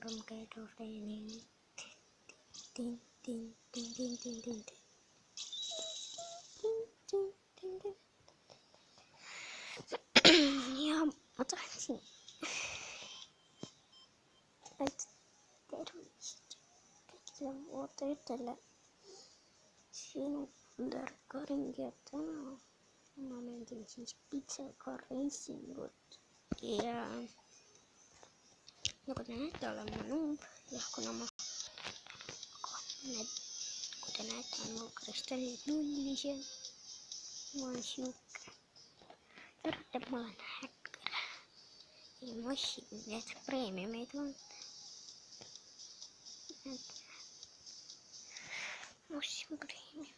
belum tidur ini. Tin tin tin tin tin tin tin. Ya, apa sih? Dar kering gitu, mama jenis pizza kering singgut. Iya, makanya dalam menu ya aku nama koordinat mau kristal Indonesia masuk terdepan hacker emosi net premium itu musim premium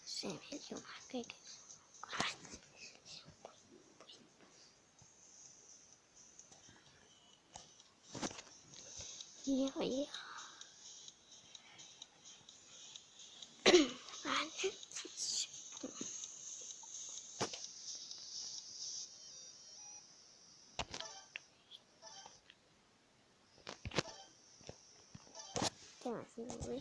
saya cuma kayak iya masih gue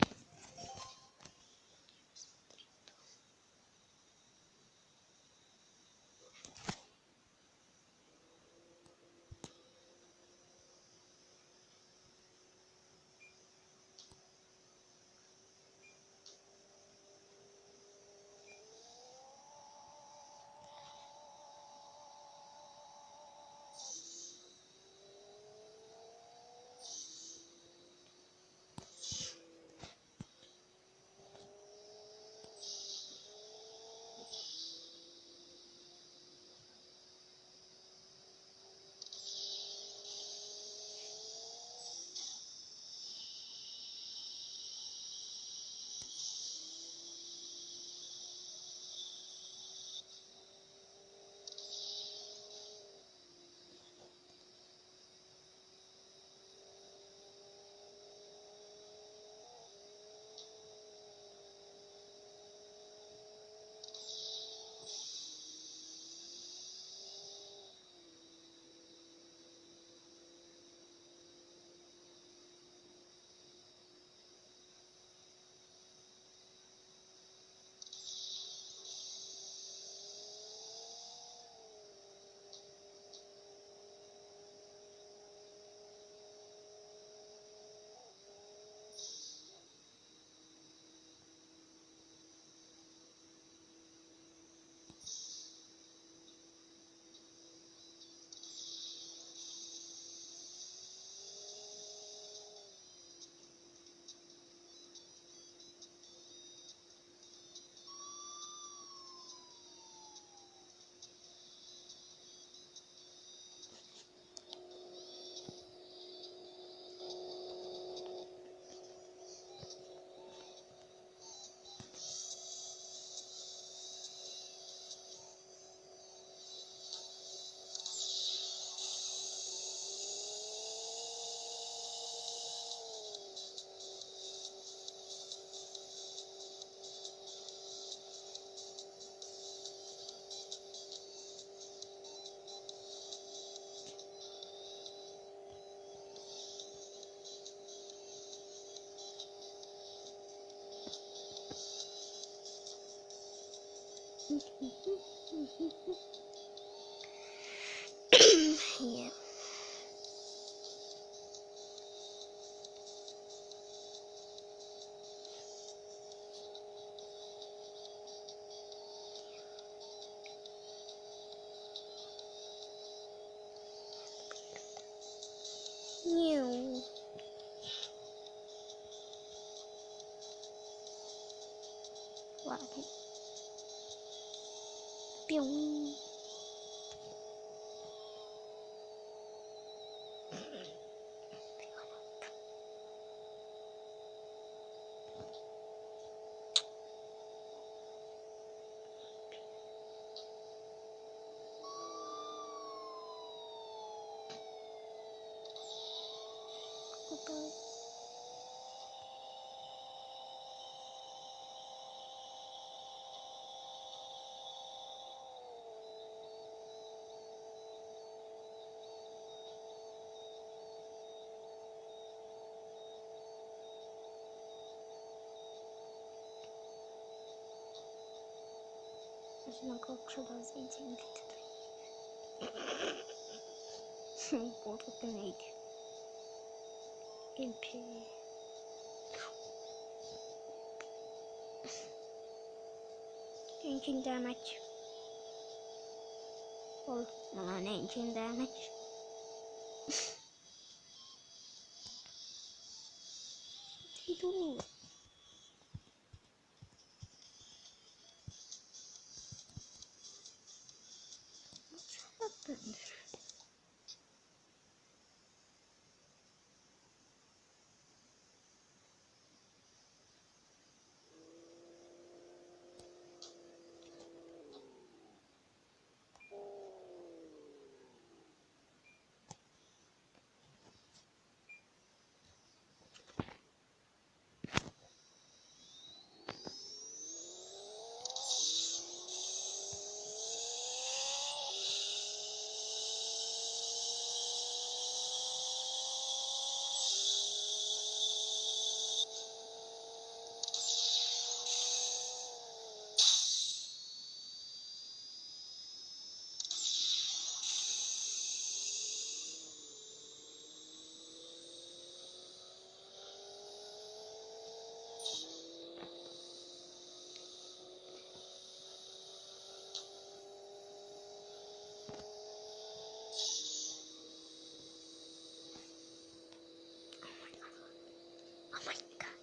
iya new lagi piung apa 就是能够吃到自己经历的我都跟那一点MP engine damage or non-engine damage. What are you doing? What's happened? Oh my god.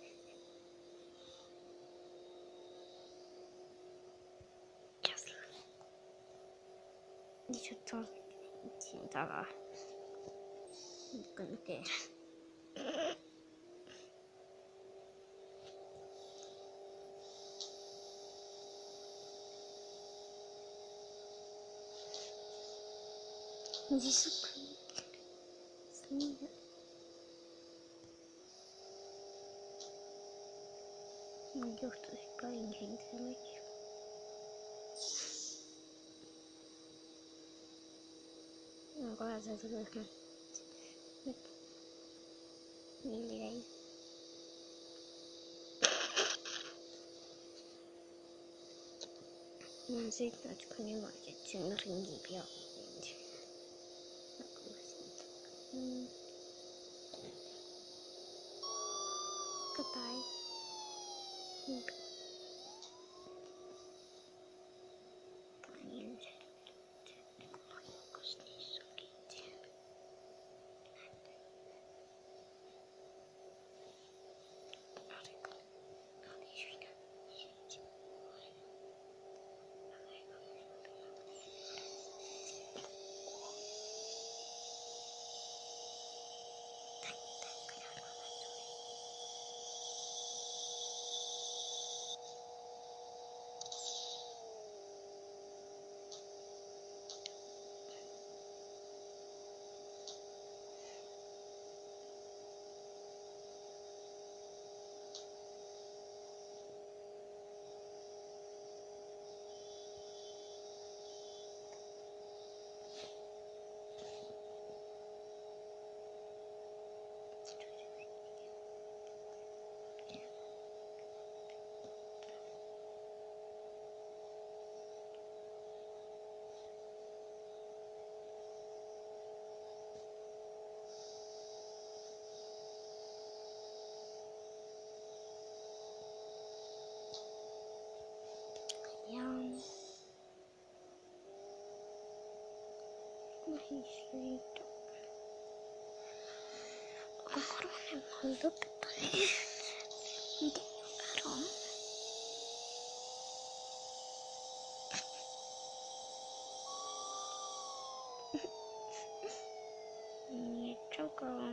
Just 你就装听到了，你跟给。你是可以的。你就是把引擎开了去。我要在这个看，你来。Zit natuurlijk maar het nog in die beeld. Goodbye. Hold up. Nie czego.